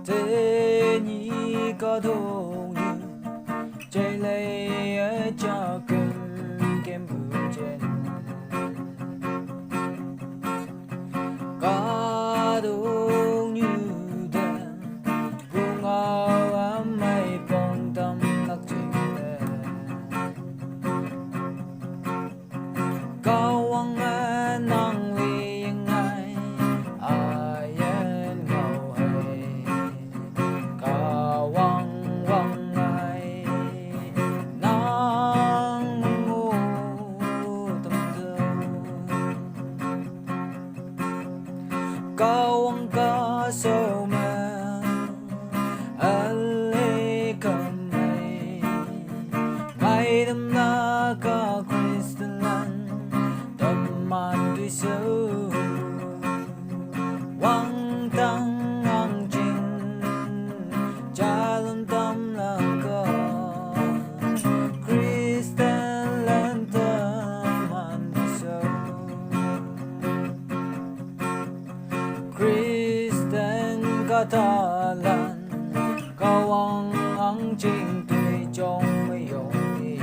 thế nhĩ có thù như chạy lấy ở cho cơn kem bự trên có thù như thế buông ao ấm mây bông tâm lạc trình có quăng năng liยังไงai yên ngầu hay có quăng ai nắng ngủ tâm thương có quăng có sâu mà anh lấy cầm mây ngày đêm na có Christian tâm man tuy sâu quăng tăng ngang trình cha luôn tâm lòng có Christian lên tâm man tuy sâu Christian có ta lần có quăng ngang trình tuy trong mấy dòng đi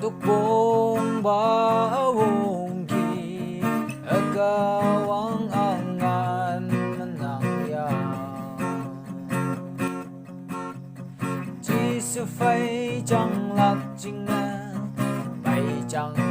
tục buông bao buông kỳ ở cao quang an ngàn nắng ya chỉ sự phải chẳng lạc chính bay chẳng